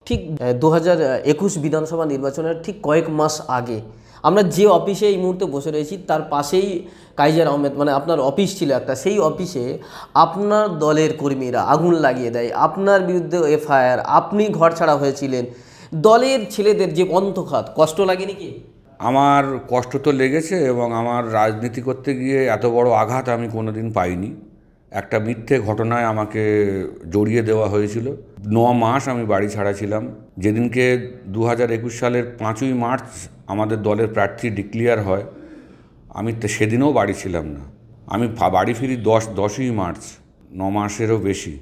ঠিক 2021 বিধানসভা নির্বাচনের ঠিক কয়েক মাস আগে আমরা যে অফিসে এই মুহূর্তে বসে রয়েছি তার পাশেই কাইজার আহমেদ মানে আপনার অফিস ছিল একটা, সেই অফিসে আপনার দলের কর্মীরা আগুন লাগিয়ে দেয়, আপনার বিরুদ্ধে এফআইআর, আপনি ঘর ছাড়া হয়েছিলেন। দলের ছেলেদের যে অন্তঘাত, কষ্ট লাগেনি কি? আমার কষ্ট তো লেগেছে, এবং আমার রাজনীতি করতে গিয়ে এত বড় আঘাত আমি কোনোদিন পাইনি। একটা মিথ্যে ঘটনায় আমাকে জড়িয়ে দেওয়া হয়েছিল। 9 মাস আমি বাড়ি ছাড়া ছিলাম। যেদিনকে 2021 সালের 5ই মার্চ আমাদের দলের প্রার্থী ডিক্লেয়ার হয়, আমি সেদিনও বাড়ি ছিলাম না। আমি বাড়ি ফিরি 10ই মার্চ, 9 মাসেরও বেশি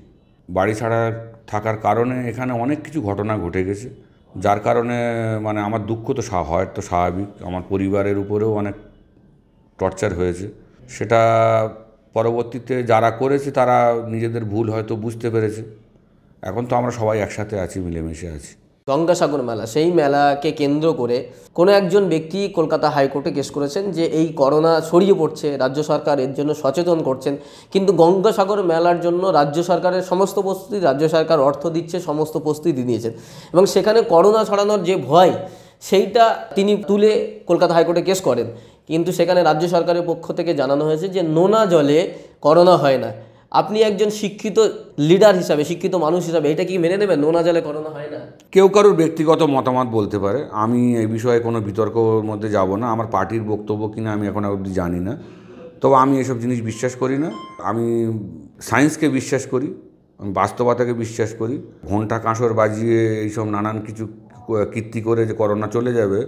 বাড়ি ছাড়া থাকার কারণে এখানে অনেক কিছু ঘটনা ঘটে গেছে, যার কারণে মানে আমার দুঃখ তো হয় তো স্বাভাবিক। আমার পরিবারের উপরেও অনেক টর্চার হয়েছে। সেটা পরবর্তীতে যারা করেছে তারা নিজেদের ভুল হয়তো বুঝতে পেরেছে। এখন তো আমরা সবাই একসাথে আছি, মিলেমিশে আছি। গঙ্গাসাগর মেলা, সেই মেলাকে কেন্দ্র করে কোনো একজন ব্যক্তি কলকাতা হাইকোর্টে কেস করেছেন যে এই করোনা ছড়িয়ে পড়ছে, রাজ্য সরকার এর জন্য সচেতন করছেন, কিন্তু গঙ্গাসাগর মেলার জন্য রাজ্য সরকারের সমস্ত প্রস্তুতি, রাজ্য সরকার অর্থ দিচ্ছে, সমস্ত প্রস্তুতি দিয়েছেন, এবং সেখানে করোনা ছড়ানোর যে ভয় সেইটা তিনি তুলে কলকাতা হাইকোর্টে কেস করেন। কিন্তু সেখানে রাজ্য সরকারের পক্ষ থেকে জানানো হয়েছে যে নোনা জলে করোনা হয় না। আপনি একজন শিক্ষিত লিডার হিসাবে, শিক্ষিত মানুষ হিসাবে এটা কি মেনে নেবেন, নোনা জলে করোনা হয় না? কেউ কারোর ব্যক্তিগত মতামত বলতে পারে, আমি এই বিষয়ে কোনো বিতর্কর মধ্যে যাব না। আমার পার্টির বক্তব্য কিনা আমি এখন অবধি জানি না, তবে আমি এসব জিনিস বিশ্বাস করি না। আমি সায়েন্সকে বিশ্বাস করি, আমি বাস্তবতাকে বিশ্বাস করি। ঘণ্টা কাঁসর বাজিয়ে এইসব নানান কিছু কীর্তি করে যে করোনা চলে যাবে,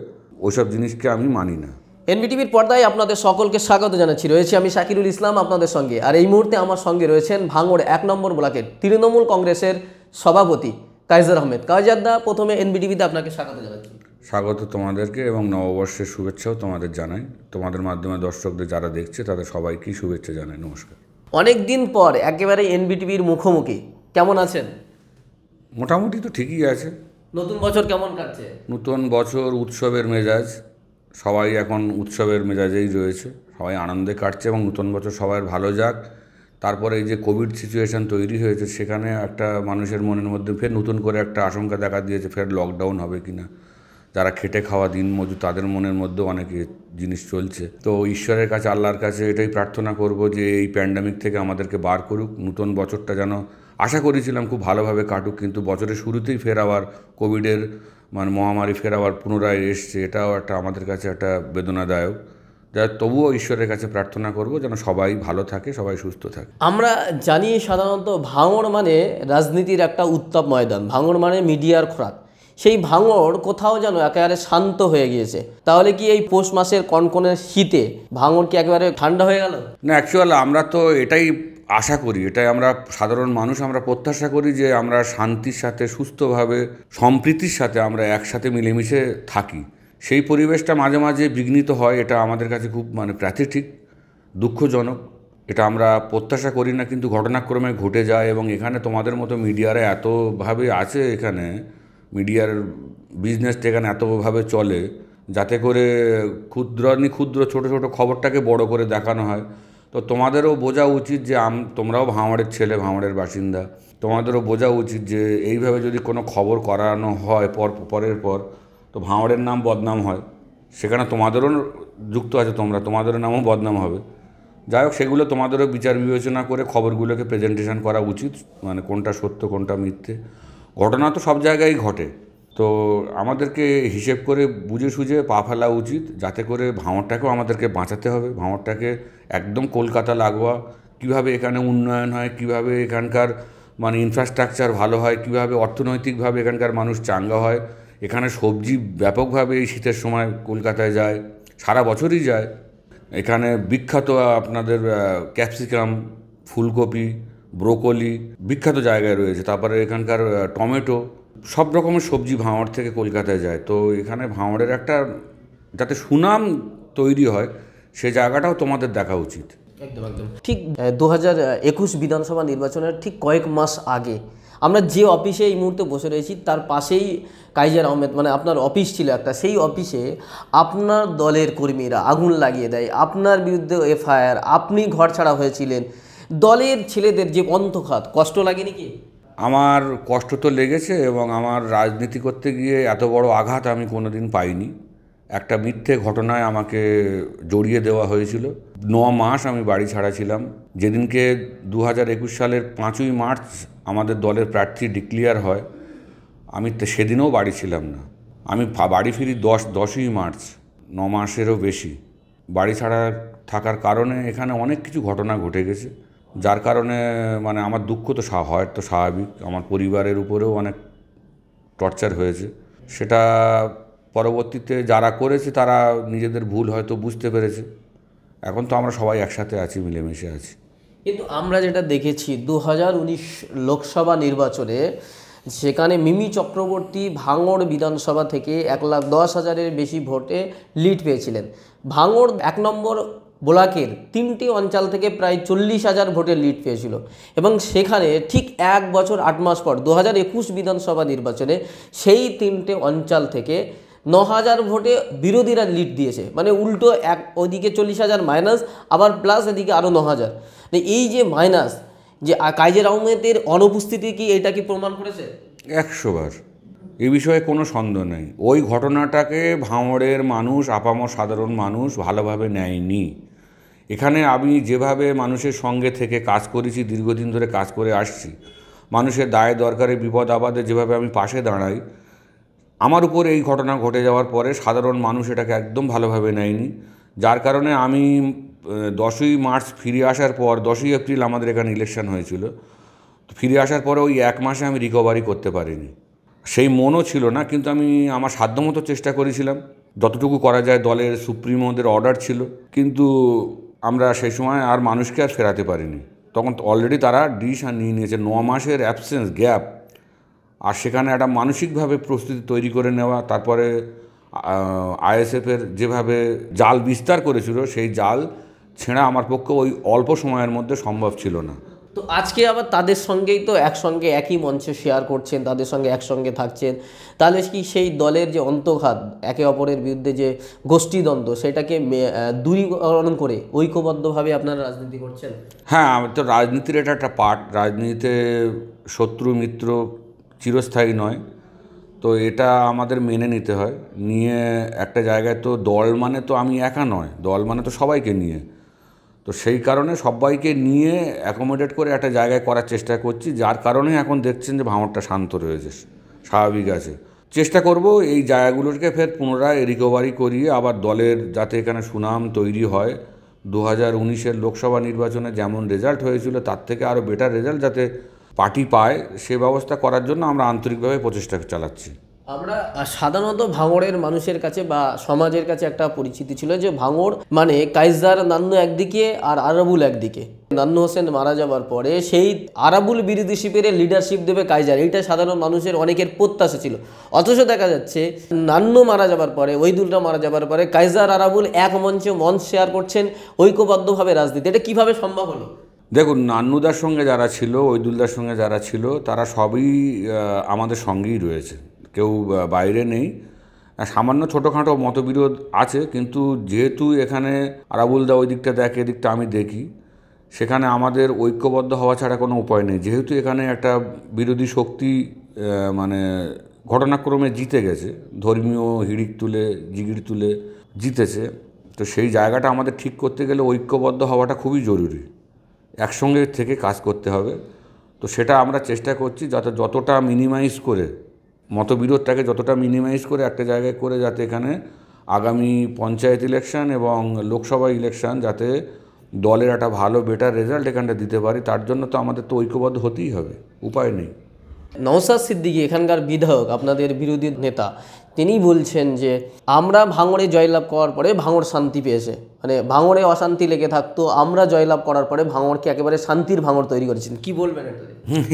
ওইসব জিনিসকে আমি মানি না। এনবিটিভির পর্দায় আপনাদের সকলকে স্বাগত জানাচ্ছি। রয়েছে আমি শাকিরুল ইসলাম আপনাদের সঙ্গে, আর এই মুহূর্তে আমার সঙ্গে রয়েছেন ভাঙড় 1 নম্বর ব্লকের তৃণমূল কংগ্রেসের সভাপতি কাইজার আহমেদ। কাইজার দা, প্রথমে এনবিটিভিতে আপনাকে স্বাগত জানাচ্ছি। স্বাগত তোমাদেরকে, এবং নববর্ষের শুভেচ্ছাও তোমাদের জানাই। তোমাদের মাধ্যমে দর্শকদের যারা দেখছে তাদের সবাইকেই শুভেচ্ছা জানাই, নমস্কার। অনেক দিন পর একেবারে এনবিটিভির মুখোমুখি, কেমন আছেন? মোটামুটি তো ঠিকই আছে। নতুন বছর কেমন কাটছে? নতুন বছর উৎসবের মেজাজ, সবাই এখন উৎসবের মেজাজেই রয়েছে, সবাই আনন্দে কাটছে, এবং নতুন বছর সবার ভালো যাক। তারপরে এই যে কোভিড সিচুয়েশান তৈরি হয়েছে, সেখানে একটা মানুষের মনের মধ্যে ফের নতুন করে একটা আশঙ্কা দেখা দিয়েছে, ফের লকডাউন হবে কি না। যারা খেটে খাওয়া দিনমজুর তাদের মনের মধ্যেও অনেক জিনিস চলছে। তো ঈশ্বরের কাছে, আল্লাহর কাছে এটাই প্রার্থনা করব যে এই প্যান্ডামিক থেকে আমাদেরকে বার করুক। নতুন বছরটা যেন আশা করেছিলাম খুব ভালোভাবে কাটুক, কিন্তু বছরের শুরুতেই ফের আবার কোভিডের মানে মহামারী ফের আবার পুনরায় এসছে, এটাও একটা আমাদের কাছে একটা বেদনাদায়ক। যা তবুও ঈশ্বরের কাছে প্রার্থনা করব যেন সবাই ভালো থাকে, সবাই সুস্থ থাকে। আমরা জানি সাধারণত ভাঙড় মানে রাজনীতির একটা উত্তাপ ময়দান, ভাঙড় মানে মিডিয়ার খোরাক। সেই ভাঙড় কোথাও যেন একেবারে শান্ত হয়ে গিয়েছে। তাহলে কি এই পৌষ মাসের কনকনের শীতে ভাঙড় কি একেবারে ঠান্ডা হয়ে গেল? না, অ্যাকচুয়াল আমরা তো এটাই আশা করি, এটাই আমরা সাধারণ মানুষ আমরা প্রত্যাশা করি যে আমরা শান্তির সাথে, সুস্থভাবে, সম্প্রীতির সাথে আমরা একসাথে মিলেমিশে থাকি। সেই পরিবেশটা মাঝে মাঝে বিঘ্নিত হয়, এটা আমাদের কাছে খুব মানে প্রাকৃতিক, দুঃখজনক। এটা আমরা প্রত্যাশা করি না, কিন্তু ঘটনাক্রমে ঘটে যায়। এবং এখানে তোমাদের মতো মিডিয়ারা এতভাবে আছে, এখানে মিডিয়ার বিজনেসটা এখানে এতভাবে চলে, যাতে করে ক্ষুদ্র ছোট ছোট খবরটাকে বড় করে দেখানো হয়। তো তোমাদেরও বোঝা উচিত যে তোমরাও ভাঙড়ের ছেলে, ভাঙড়ের বাসিন্দা, তোমাদেরও বোঝা উচিত যে এইভাবে যদি কোনো খবর করানো হয় পরের পর, তো ভাঙড়ের নাম বদনাম হয়। সেখানে তোমাদেরও যুক্ত আছে, তোমাদেরও নামও বদনাম হবে। যাই হোক, সেগুলো তোমাদেরও বিচার বিবেচনা করে খবরগুলোকে প্রেজেন্টেশন করা উচিত, মানে কোনটা সত্য কোনটা মিথ্যে। ঘটনা তো সব জায়গায় ঘটে, তো আমাদেরকে হিসেব করে বুঝে সুঝে পা ফেলা উচিত, যাতে করে ভাঙড়টাকেও আমাদেরকে বাঁচাতে হবে। ভাঙড়টাকে একদম কলকাতা লাগোয়া, কীভাবে এখানে উন্নয়ন হয়, কীভাবে এখানকার মানে ইনফ্রাস্ট্রাকচার ভালো হয়, কীভাবে অর্থনৈতিকভাবে এখানকার মানুষ চাঙ্গা হয়। এখানে সবজি ব্যাপকভাবে এই শীতের সময় কলকাতায় যায়, সারা বছরই যায়। এখানে বিখ্যাত আপনাদের ক্যাপসিকাম, ফুলকপি, ব্রোকলি বিখ্যাত জায়গায় রয়েছে। তারপরে এখানকার টমেটো, সব রকমের সবজি ভাঙড় থেকে কলকাতায় যায়। তো এখানে ভাঙড়ের একটা যাতে সুনাম তৈরি হয়, সে জায়গাটাও তোমাদের দেখা উচিত। একদম একদম ঠিক। 2021 বিধানসভা নির্বাচনের ঠিক কয়েক মাস আগে আমরা যে অফিসে এই মুহূর্তে বসে রয়েছি তার পাশেই কাইজার আহমেদ মানে আপনার অফিস ছিল একটা, সেই অফিসে আপনার দলের কর্মীরা আগুন লাগিয়ে দেয়, আপনার বিরুদ্ধে এফআইআর, আপনি ঘর ছাড়া হয়েছিলেন। দলের ছেলেদের যে অন্তঘাত, কষ্ট লাগেনি কি? আমার কষ্ট তো লেগেছে, এবং আমার রাজনীতি করতে গিয়ে এত বড় আঘাত আমি কোনোদিন পাইনি। একটা মিথ্যে ঘটনায় আমাকে জড়িয়ে দেওয়া হয়েছিল। 9 মাস আমি বাড়ি ছাড়া ছিলাম। যেদিনকে 2021 সালের 5ই মার্চ আমাদের দলের প্রার্থী ডিক্লেয়ার হয়, আমি সেদিনও বাড়ি ছিলাম না। আমি বাড়ি ফিরি 10ই মার্চ, 9 মাসেরও বেশি বাড়ি ছাড়া থাকার কারণে এখানে অনেক কিছু ঘটনা ঘটে গেছে, যার কারণে মানে আমার দুঃখ তো হয় তো স্বাভাবিক। আমার পরিবারের উপরেও অনেক টর্চার হয়েছে। সেটা পরবর্তীতে যারা করেছে তারা নিজেদের ভুল হয়তো বুঝতে পেরেছে। এখন তো আমরা সবাই একসাথে আছি, মিলেমিশে আছি। কিন্তু আমরা যেটা দেখেছি 2019 লোকসভা নির্বাচনে, সেখানে মিমি চক্রবর্তী ভাঙড় বিধানসভা থেকে 1,10,000-এর বেশি ভোটে লিড পেয়েছিলেন। ভাঙড় 1 নম্বর ব্লকের 3টি অঞ্চল থেকে প্রায় 40,000 ভোটে লিড পেয়েছিল, এবং সেখানে ঠিক 1 বছর 8 মাস পর 2021 বিধানসভা নির্বাচনে সেই 3টে অঞ্চল থেকে 9,000 ভোটে বিরোধীরা লিড দিয়েছে। মানে উল্টো ওইদিকে 40,000 মাইনাস, আবার প্লাস এদিকে আরও 9,000। এই যে মাইনাস, যে কাইজের আহমেদের অনুপস্থিতি কি এটা কি প্রমাণ করেছে? 100 বার এ বিষয়ে কোনো সন্দেহ নেই। ওই ঘটনাটাকে ভাঙড়ের মানুষ, আপামর সাধারণ মানুষ ভালোভাবে নেয়নি। এখানে আমি যেভাবে মানুষের সঙ্গে থেকে কাজ করেছি, দীর্ঘদিন ধরে কাজ করে আসছি, মানুষের দায়ে দরকারে বিপদ আপদে যেভাবে আমি পাশে দাঁড়াই, আমার উপর এই ঘটনা ঘটে যাওয়ার পরে সাধারণ মানুষ এটাকে একদম ভালোভাবে নেয়নি। যার কারণে আমি 10ই মার্চ ফিরে আসার পর, 10ই এপ্রিল আমাদের এখানে ইলেকশন হয়েছিল, তো ফিরে আসার পরে ওই 1 মাসে আমি রিকভারি করতে পারিনি। সেই মনও ছিল না, কিন্তু আমি আমার সাধ্যমতো চেষ্টা করেছিলাম, যতটুকু করা যায়। দলের সুপ্রিমোদের অর্ডার ছিল, কিন্তু আমরা সেই সময় আর মানুষকে আর ফেরাতে পারিনি। তখন অলরেডি তারা ডিসিশন নিয়ে নিয়েছে। 9 মাসের অ্যাবসেন্স, গ্যাপ, আর সেখানে একটা মানসিকভাবে প্রস্তুতি তৈরি করে নেওয়া, তারপরে আইএসএফের যেভাবে জাল বিস্তার করেছিল, সেই জাল ছেঁড়া আমার পক্ষে ওই অল্প সময়ের মধ্যে সম্ভব ছিল না। তো আজকে আবার তাদের সঙ্গেই তো একসঙ্গে একই মঞ্চে শেয়ার করছেন, তাদের সঙ্গে একসঙ্গে থাকছেন, তাহলে কি সেই দলের যে অন্তর্ঘাত, একে অপরের বিরুদ্ধে যে গোষ্ঠীদ্বন্দ্ব, সেটাকে দূরীকরণ করে ঐক্যবদ্ধভাবে আপনারা রাজনীতি করছেন? হ্যাঁ, তো রাজনীতির এটা একটা পার্ট। রাজনীতিতে শত্রু মিত্র চিরস্থায়ী নয়, তো এটা আমাদের মেনে নিতে হয়। নিয়ে একটা জায়গায় তো দল মানে তো আমি একা নয়, দল মানে তো সবাইকে নিয়ে, তো সেই কারণে সবাইকে নিয়ে অ্যাকোমোডেট করে একটা জায়গায় করার চেষ্টা করছি। যার কারণে এখন দেখছেন যে ভাঙড়টা শান্ত রয়েছে, স্বাভাবিক আছে। চেষ্টা করব এই জায়গাগুলোকে ফের পুনরায় রিকভারি করিয়ে আবার দলের যাতে এখানে সুনাম তৈরি হয়। 2019-এর লোকসভা নির্বাচনে যেমন রেজাল্ট হয়েছিল, তার থেকে আরও বেটার রেজাল্ট যাতে পার্টি পায়, সে ব্যবস্থা করার জন্য আমরা আন্তরিকভাবে প্রচেষ্টা চালাচ্ছি। আমরা সাধারণত ভাঙড়ের মানুষের কাছে বা সমাজের কাছে একটা পরিচিতি ছিল যে ভাঙড় মানে কাইজার নান্নু একদিকে আর আরাবুল একদিকে। নান্নু হোসেন মারা যাবার পরে সেই আরাবুল বিরোধী শিবিরের লিডারশিপ দেবে কাইজার, এইটা সাধারণ মানুষের অনেকের প্রত্যাশা ছিল। অথচ দেখা যাচ্ছে নান্নু মারা যাবার পরে, ওইদুলরা মারা যাবার পরে কাইজার আরাবুল এক মঞ্চে মঞ্চ শেয়ার করছেন ঐক্যবদ্ধভাবে রাজনীতি। এটা কিভাবে সম্ভব হলো? দেখুন, নান্নুদার সঙ্গে যারা ছিল, ওইদুলদার সঙ্গে যারা ছিল, তারা সবই আমাদের সঙ্গেই রয়েছে, কেউ বাইরে নেই। সামান্য ছোটোখাটো মতবিরোধ আছে, কিন্তু যেহেতু এখানে আরাবুলদা ওই দিকটা দেখে, এদিকটা আমি দেখি, সেখানে আমাদের ঐক্যবদ্ধ হওয়া ছাড়া কোনো উপায় নেই। যেহেতু এখানে একটা বিরোধী শক্তি মানে ঘটনাক্রমে জিতে গেছে, ধর্মীয় হিড়িক তুলে, জিগির তুলে জিতেছে, তো সেই জায়গাটা আমাদের ঠিক করতে গেলে ঐক্যবদ্ধ হওয়াটা খুবই জরুরি, একসঙ্গে থেকে কাজ করতে হবে। তো সেটা আমরা চেষ্টা করছি, যাতে যতটা মিনিমাইজ করে, মতবিরোধটাকে যতটা মিনিমাইজ করে একটা জায়গায় করে, যাতে এখানে আগামী পঞ্চায়েত ইলেকশন এবং লোকসভা ইলেকশন যাতে দলের একটা ভালো বেটার রেজাল্ট এখানটা দিতে পারি, তার জন্য তো আমাদের তো ঐক্যবদ্ধ হতেই হবে, উপায় নেই। নওশাদ সিদ্দিকী এখানকার বিধায়ক, আপনাদের বিরোধী নেতা, তিনি বলছেন যে আমরা ভাঙড়ে জয়লাভ করার পরে ভাঙড় শান্তি পেয়েছে, মানে ভাঙড়ে অশান্তি লেগে থাকতো, আমরা জয়লাভ করার পরে ভাঙড়কে একেবারে শান্তির ভাঙড় তৈরি করেছেন। কি বলবেন এটা?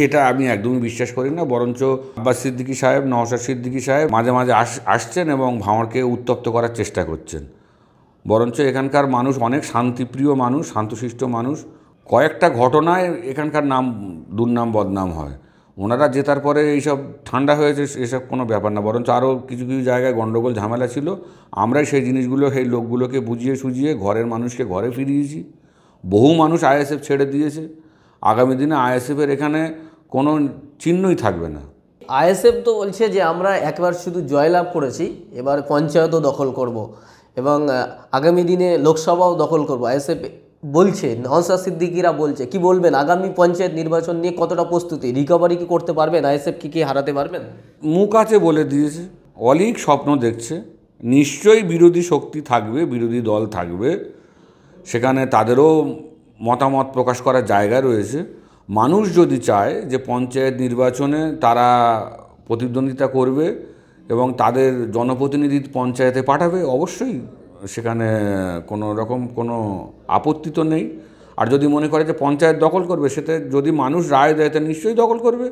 এটা আমি একদমই বিশ্বাস করি না। বরঞ্চ আব্বাস সিদ্দিকী সাহেব, নওশাদ সিদ্দিকী সাহেব মাঝে মাঝে আসছেন এবং ভাঙড়কে উত্তপ্ত করার চেষ্টা করছেন। বরঞ্চ এখানকার মানুষ অনেক শান্তিপ্রিয় মানুষ, শান্তশিষ্ট মানুষ। কয়েকটা ঘটনায় এখানকার নাম দুর্নাম বদনাম হয়, ওনারা জেতার পরে এইসব ঠান্ডা হয়েছে, এসব কোনো ব্যাপার না। বরঞ্চ আরও কিছু কিছু জায়গায় গণ্ডগোল ঝামেলা ছিল, আমরাই সেই জিনিসগুলো, সেই লোকগুলোকে বুঝিয়ে সুঝিয়ে ঘরের মানুষকে ঘরে ফিরিয়েছি। বহু মানুষ আইএসএফ ছেড়ে দিয়েছে। আগামী দিনে আইএসএফের এখানে কোনো চিহ্নই থাকবে না। আইএসএফ তো বলছে যে আমরা একবার শুধু জয়লাভ করেছি, এবার পঞ্চায়েতও দখল করব এবং আগামী দিনে লোকসভাও দখল করব, আইএসএফ বলছে। নওশাদ সিদ্দিকীরা বলছে, কি বলবেন আগামী পঞ্চায়েত নির্বাচন নিয়ে কতটা প্রস্তুতি, রিকভারি কি করতে পারবেন, আইএসএফ কি হারাতে পারবেন? মুখ আছে বলে দিয়েছে, অলিক স্বপ্ন দেখছে। নিশ্চয়ই বিরোধী শক্তি থাকবে, বিরোধী দল থাকবে, সেখানে তাদেরও মতামত প্রকাশ করার জায়গা রয়েছে। মানুষ যদি চায় যে পঞ্চায়েত নির্বাচনে তারা প্রতিদ্বন্দ্বিতা করবে এবং তাদের জনপ্রতিনিধি পঞ্চায়েতে পাঠাবে, অবশ্যই সেখানে কোনো রকম কোনো আপত্তি তো নেই। আর যদি মনে করে যে পঞ্চায়েত দখল করবে, সেটা যদি মানুষ রায় দেয় তা নিশ্চয়ই দখল করবে।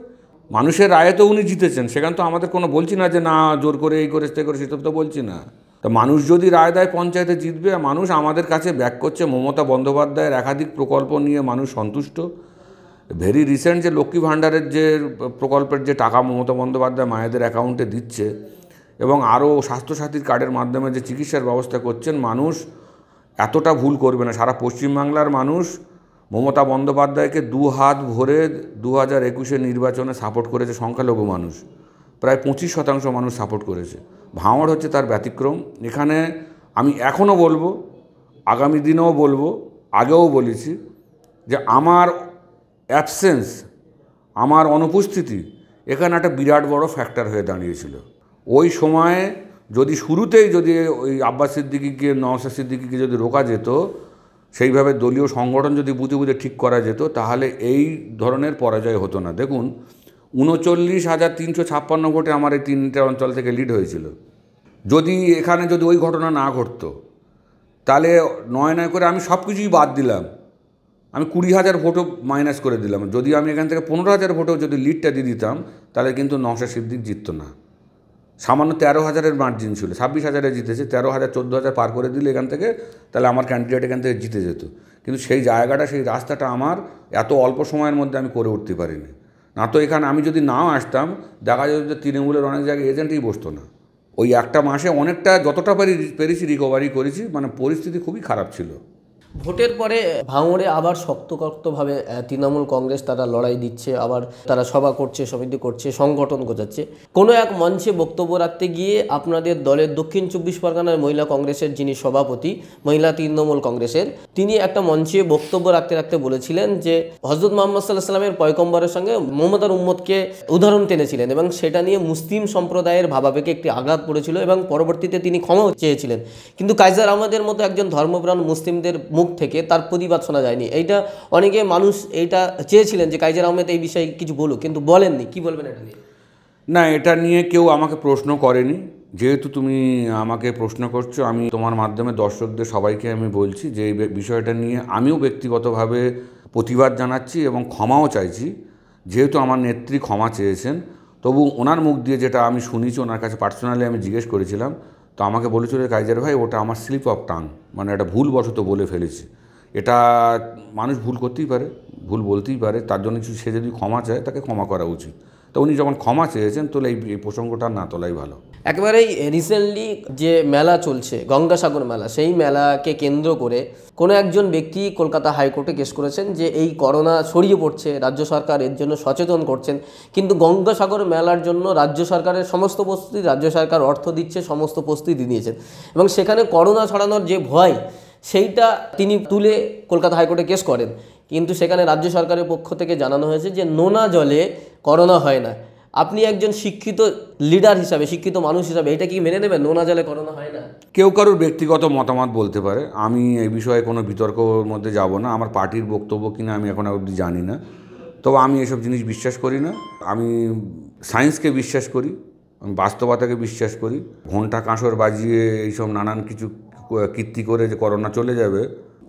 মানুষের রায়ে তো উনি জিতেছেন, সেখানে তো আমাদের কোনো বলছি না যে না জোর করে এই করে সে করে, সেটা তো বলছি না। তা মানুষ যদি রায় দেয় পঞ্চায়েতে জিতবে। মানুষ আমাদের কাছে ব্যাক করছে মমতা বন্দ্যোপাধ্যায়ের একাধিক প্রকল্প নিয়ে মানুষ সন্তুষ্ট। ভেরি রিসেন্ট যে লক্ষ্মী ভাণ্ডারের যে প্রকল্পের যে টাকা মমতা বন্দ্যোপাধ্যায় মায়েদের অ্যাকাউন্টে দিচ্ছে এবং আরও স্বাস্থ্যসাথীর কার্ডের মাধ্যমে যে চিকিৎসার ব্যবস্থা করছেন, মানুষ এতটা ভুল করবে না। সারা পশ্চিমবাংলার মানুষ মমতা বন্দ্যোপাধ্যায়কে দু হাত ভরে 2021 নির্বাচনে সাপোর্ট করেছে। সংখ্যালঘু মানুষ প্রায় 25% মানুষ সাপোর্ট করেছে। ভাঙড় হচ্ছে তার ব্যতিক্রম। এখানে আমি এখনও বলবো, আগামী দিনেও বলবো, আগেও বলেছি যে আমার অ্যাবসেন্স, আমার অনুপস্থিতি এখানে একটা বিরাট বড় ফ্যাক্টর হয়ে দাঁড়িয়েছিল। ওই সময়ে যদি শুরুতেই যদি ওই আব্বাস সিদ্দিকীকে, নওশাদ সিদ্দিকীকে যদি রোকা যেত, সেইভাবে দলীয় সংগঠন যদি বুঝে বুঝে ঠিক করা যেত, তাহলে এই ধরনের পরাজয় হতো না। দেখুন, 39,356 ভোটে আমার এই 3টে অঞ্চল থেকে লিড হয়েছিল। যদি এখানে যদি ওই ঘটনা না ঘটতো, তাহলে নয় করে আমি সব কিছুই বাদ দিলাম, আমি 20,000 ভোটও মাইনাস করে দিলাম। যদি আমি এখান থেকে 15,000 ভোটেও যদি লিডটা দিয়ে দিতাম, তাহলে কিন্তু নওশাদ সিদ্দিক জিততো না। সামান্য 13,000-এর মার্জিন ছিল, 26,000-এ জিতেছে। 13,000 14,000 পার করে দিলে এখান থেকে, তাহলে আমার ক্যান্ডিডেট এখান থেকে জিতে যেত। কিন্তু সেই জায়গাটা, সেই রাস্তাটা আমার এত অল্প সময়ের মধ্যে আমি করে উঠতে পারিনি। না তো এখানে আমি যদি নাও আসতাম, দেখা যেত যে তৃণমূলের অনেক জায়গায় এজেন্টই বসতো না। ওই একটা মাসে অনেকটা যতটা পেরেছি রিকভারি করেছি। মানে পরিস্থিতি খুবই খারাপ ছিল। ভোটের পরে ভাঙড়ে আবার শক্তভাবে তৃণমূল কংগ্রেস তারা লড়াই দিচ্ছে, আবার তারা সভা করছে, সমিতি করছে, সংগঠন গোছাচ্ছে। কোনো এক মঞ্চে বক্তব্য রাখতে গিয়ে আপনাদের দলের দক্ষিণ 24 পরগনার মহিলা কংগ্রেসের যিনি সভাপতি, মহিলা তৃণমূল কংগ্রেসের, তিনি একটা মঞ্চে বক্তব্য রাখতে রাখতে বলেছিলেন যে হযরত মুহাম্মদ সাল্লাল্লাহু আলাইহি সাল্লামের পয়গম্বরের সঙ্গে মমতার উম্মতকে উদাহরণ টেনেছিলেন এবং সেটা নিয়ে মুসলিম সম্প্রদায়ের ভাবাবেগে একটি আঘাত পড়েছিল এবং পরবর্তীতে তিনি ক্ষমাও চেয়েছিলেন। কিন্তু কাইজার আহমদের মতো একজন ধর্মপ্রাণ মুসলিমদের মুখ থেকে তার প্রতিবাদ শোনা যায়নি। এইটা অনেকে মানুষ এইটা চেয়েছিলেন যে কাইজার আহমেদ এই বিষয়ে কিছু বলুক, কিন্তু বলেননি। কি বলবেন এটা নিয়ে? না, এটা নিয়ে কেউ আমাকে প্রশ্ন করেনি। যেহেতু তুমি আমাকে প্রশ্ন করছো, আমি তোমার মাধ্যমে দর্শকদের সবাইকে আমি বলছি যে এই বিষয়টা নিয়ে আমিও ব্যক্তিগতভাবে প্রতিবাদ জানাচ্ছি এবং ক্ষমাও চাইছি। যেহেতু আমার নেত্রী ক্ষমা চেয়েছেন, তবু ওনার মুখ দিয়ে যেটা আমি শুনেছি, ওনার কাছে পার্সোনালি আমি জিজ্ঞেস করেছিলাম, তো আমাকে বলেছিল কাইজার ভাই, ওটা আমার স্লিপ অফ টাং, মানে একটা ভুলবশত বলে ফেলেছি। এটা মানুষ ভুল করতেই পারে, ভুল বলতেই পারে, তার জন্য সে যদি ক্ষমা চায় তাকে ক্ষমা করা উচিত। তো উনি যখন ক্ষমা চেয়েছেন, তাহলে এই প্রসঙ্গটা না তোলাই ভালো। একেবারেই রিসেন্টলি যে মেলা চলছে, গঙ্গাসাগর মেলা, সেই মেলাকে কেন্দ্র করে কোনো একজন ব্যক্তি কলকাতা হাইকোর্টে কেস করেছেন যে এই করোনা ছড়িয়ে পড়ছে, রাজ্য সরকার এর জন্য সচেতন করছেন, কিন্তু গঙ্গাসাগর মেলার জন্য রাজ্য সরকারের সমস্ত প্রস্তুতি, রাজ্য সরকার অর্থ দিচ্ছে, সমস্ত প্রস্তুতি নিয়েছেন এবং সেখানে করোনা ছড়ানোর যে ভয়, সেইটা তিনি তুলে কলকাতা হাইকোর্টে কেস করেন। কিন্তু সেখানে রাজ্য সরকারের পক্ষ থেকে জানানো হয়েছে যে নোনা জলে করোনা হয় না। আপনি একজন শিক্ষিত লিডার হিসাবে, শিক্ষিত মানুষ হিসাবে, এটা কি মেনে নেবেন, নোনা জলে করোনা হয় না? কেউ কারোর ব্যক্তিগত মতামত বলতে পারে, আমি এই বিষয়ে কোনো বিতর্কের মধ্যে যাব না। আমার পার্টির বক্তব্য কিনা আমি এখন অবধি জানি না, তবে আমি এসব জিনিস বিশ্বাস করি না। আমি সায়েন্সকে বিশ্বাস করি, আমি বাস্তবতাকে বিশ্বাস করি। ঘণ্টা কাঁসর বাজিয়ে এইসব নানান কিছু কীর্তি করে যে করোনা চলে যাবে,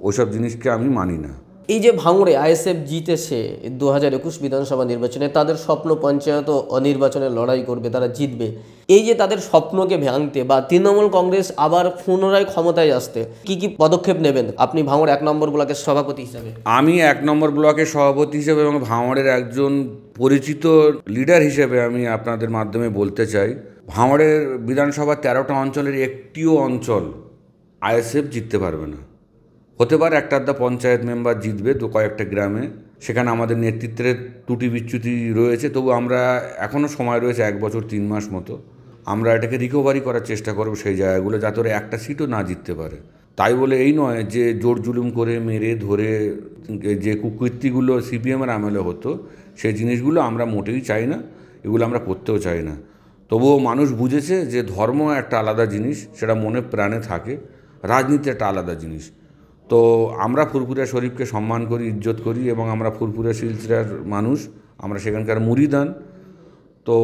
ওইসব জিনিসকে আমি মানি না। এই যে ভাঙড়ে আইএসএফ জিতেছে 2021 বিধানসভা নির্বাচনে, তাদের স্বপ্ন পঞ্চায়েত ও নির্বাচনে লড়াই করবে, তারা জিতবে। এই যে তাদের স্বপ্নকে ভাঙতে বা তৃণমূল কংগ্রেস আবার পুনরায় ক্ষমতায় আসতে কি কি পদক্ষেপ নেবেন আপনি ভাঙড় 1 নম্বর ব্লকের সভাপতি হিসাবে? আমি 1 নম্বর ব্লকের সভাপতি হিসেবে এবং ভাঙড়ের একজন পরিচিত লিডার হিসেবে আমি আপনাদের মাধ্যমে বলতে চাই, ভাঙড়ের বিধানসভার 13টা অঞ্চলের একটিও অঞ্চল আইএসএফ জিততে পারবে না। হতে পারে একটা আধটা পঞ্চায়েত মেম্বার জিতবে, তো কয়েকটা গ্রামে, সেখানে আমাদের নেতৃত্বের ত্রুটি বিচ্যুতি রয়েছে, তবু আমরা এখনও সময় রয়েছে 1 বছর 3 মাস মতো, আমরা এটাকে রিকভারি করার চেষ্টা করব সেই জায়গাগুলো, যাতে ওরা একটা সিটও না জিততে পারে। তাই বলে এই নয় যে জোর জুলুম করে মেরে ধরে যে কুকীর্তিগুলো সিপিএমের আমলে হতো, সেই জিনিসগুলো আমরা মোটেই চাই না, এগুলো আমরা করতেও চাই না। তবুও মানুষ বুঝেছে যে ধর্ম একটা আলাদা জিনিস, সেটা মনে প্রাণে থাকে, রাজনীতি একটা আলাদা জিনিস। তো আমরা ফুরফুরা শরীফকে সম্মান করি, ইজ্জত করি, এবং আমরা ফুরফুরা সিলসিলার মানুষ, আমরা সেখানকার মুরিদান। তো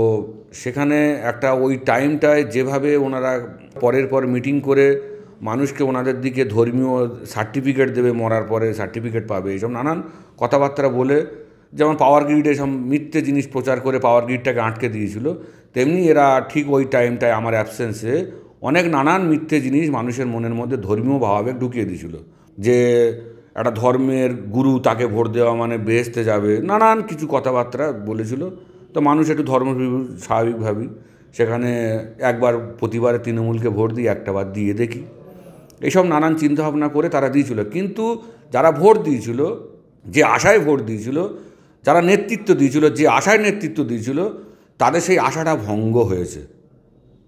সেখানে একটা ওই টাইমটায় যেভাবে ওনারা পরের পর মিটিং করে মানুষকে ওনাদের দিকে ধর্মীয় সার্টিফিকেট দেবে, মরার পরে সার্টিফিকেট পাবে, এইসব নানান কথাবার্তা বলে, যেমন পাওয়ার গ্রিডে সব মিথ্যে জিনিস প্রচার করে পাওয়ার গ্রিডটাকে আটকে দিয়েছিল, তেমনি এরা ঠিক ওই টাইমটায় আমার অ্যাবসেন্সে অনেক নানান মিথ্যে জিনিস মানুষের মনের মধ্যে ধর্মীয় ভাবাবেগ ঢুকিয়ে দিয়েছিল, যে একটা ধর্মের গুরু তাকে ভোট দেওয়া মানে বেহেস্তে যাবে, নানান কিছু কথাবার্তা বলেছিল। তো মানুষ একটু ধর্মবিরু স্বাভাবিকভাবেই সেখানে একবার প্রতিবারে তৃণমূলকে ভোট দিই, একটা বার দিয়ে দেখি, এইসব নানান চিন্তাভাবনা করে তারা দিয়েছিল। কিন্তু যারা ভোট দিয়েছিল, যে আশায় ভোট দিয়েছিল, যারা নেতৃত্ব দিয়েছিল, যে আশায় নেতৃত্ব দিয়েছিল, তাদের সেই আশাটা ভঙ্গ হয়েছে।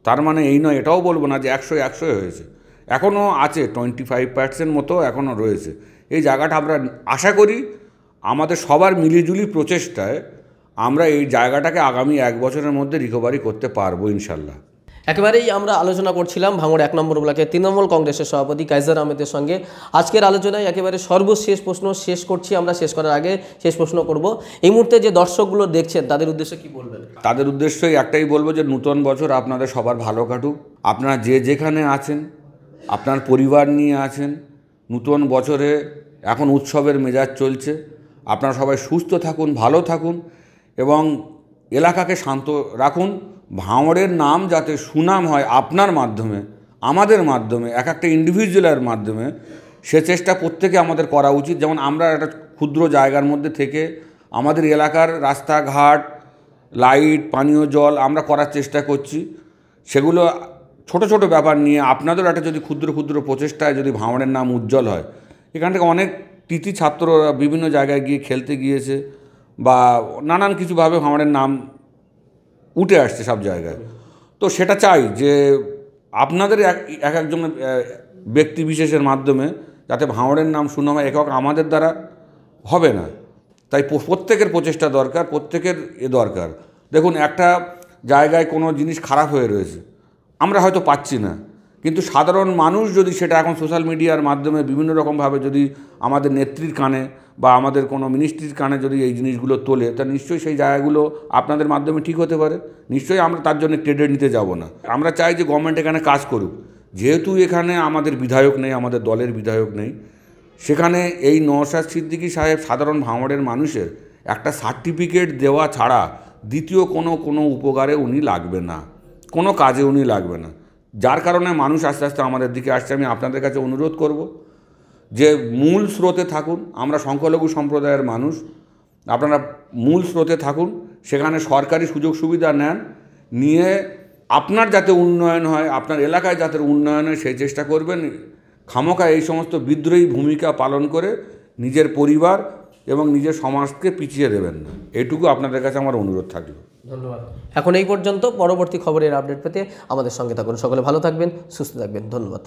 তার মানে এই নয়, এটাও বলবো না যে 100 হয়েছে, এখনও আছে 25% মতো এখনও রয়েছে। এই জায়গাটা আমরা আশা করি আমাদের সবার মিলিজুলি প্রচেষ্টায় আমরা এই জায়গাটাকে আগামী 1 বছরের মধ্যে রিকভারি করতে পারবো ইনশাল্লাহ। একেবারেই আমরা আলোচনা করছিলাম ভাঙড় 1 নম্বর ব্লকের তৃণমূল কংগ্রেসের সভাপতি কাইজার আহমেদের সঙ্গে। আজকের আলোচনায় একেবারে সর্বশেষ প্রশ্ন শেষ করছি আমরা, শেষ করার আগে শেষ প্রশ্ন করব, এই মুহূর্তে যে দর্শকগুলো দেখছেন তাদের উদ্দেশ্যে কি বলবেন? তাদের উদ্দেশ্যই একটাই বলবো যে নূতন বছর আপনাদের সবার ভালো কাটুক। আপনারা যে যেখানে আছেন, আপনার পরিবার নিয়ে আছেন, নূতন বছরে এখন উৎসবের মেজাজ চলছে, আপনারা সবাই সুস্থ থাকুন, ভালো থাকুন, এবং এলাকাকে শান্ত রাখুন। ভাঙড়ের নাম যাতে সুনাম হয় আপনার মাধ্যমে, আমাদের মাধ্যমে, এক একটা ইন্ডিভিজুয়ালের মাধ্যমে, সে চেষ্টা প্রত্যেকে আমাদের করা উচিত। যেমন আমরা একটা ক্ষুদ্র জায়গার মধ্যে থেকে আমাদের এলাকার রাস্তাঘাট, লাইট, পানীয় জল আমরা করার চেষ্টা করছি, সেগুলো ছোট ছোট ব্যাপার নিয়ে আপনাদেরও একটা যদি ক্ষুদ্র ক্ষুদ্র প্রচেষ্টায় যদি ভাঙড়ের নাম উজ্জ্বল হয়। এখান থেকে অনেক কৃতি ছাত্ররা বিভিন্ন জায়গায় গিয়ে খেলতে গিয়েছে, বা নানান কিছুভাবে ভাঙড়ের নাম উঠে আসছে সব জায়গায়। তো সেটা চাই যে আপনাদের এক একজন ব্যক্তি বিশেষের মাধ্যমে যাতে ভাঙড়ের নাম সুনাম হয়, একক আমাদের দ্বারা হবে না। তাই প্রত্যেকের প্রচেষ্টা দরকার, প্রত্যেকের দরকার। দেখুন, একটা জায়গায় কোনো জিনিস খারাপ হয়ে রয়েছে, আমরা হয়তো পাচ্ছি না, কিন্তু সাধারণ মানুষ যদি সেটা এখন সোশ্যাল মিডিয়ার মাধ্যমে বিভিন্ন রকমভাবে যদি আমাদের নেত্রীর কানে বা আমাদের কোনো মিনিস্ট্রির কানে যদি এই জিনিসগুলো তোলে, তা নিশ্চয়ই সেই জায়গাগুলো আপনাদের মাধ্যমে ঠিক হতে পারে। নিশ্চয়ই আমরা তার জন্য ক্রেডিট নিতে যাব না। আমরা চাই যে গভর্নমেন্ট এখানে কাজ করুক। যেহেতু এখানে আমাদের বিধায়ক নেই, আমাদের দলের বিধায়ক নেই, সেখানে এই নওশাদ সিদ্দিকী সাহেব সাধারণ ভাঙড়ের মানুষের একটা সার্টিফিকেট দেওয়া ছাড়া দ্বিতীয় কোনো উপকারে উনি লাগবে না, কোনো কাজে উনি লাগবে না। যার কারণে মানুষ আস্তে আস্তে আমাদের দিকে আসছে। আমি আপনাদের কাছে অনুরোধ করব যে মূল স্রোতে থাকুন। আমরা সংখ্যালঘু সম্প্রদায়ের মানুষ, আপনারা মূল স্রোতে থাকুন, সেখানে সরকারি সুযোগ সুবিধা নেন, নিয়ে আপনার যাতে উন্নয়ন হয়, আপনার এলাকায় যাতে উন্নয়ন হয় সেই চেষ্টা করবেন। খামোকা এই সমস্ত বিদ্রোহী ভূমিকা পালন করে নিজের পরিবার এবং নিজের সমাজকে পিছিয়ে দেবেন না, এটুকু আপনাদের কাছে আমার অনুরোধ থাকলো। ধন্যবাদ। এখন এই পর্যন্ত। পরবর্তী খবরের আপডেট পেতে আমাদের সঙ্গে থাকুন। সকলে ভালো থাকবেন, সুস্থ থাকবেন। ধন্যবাদ।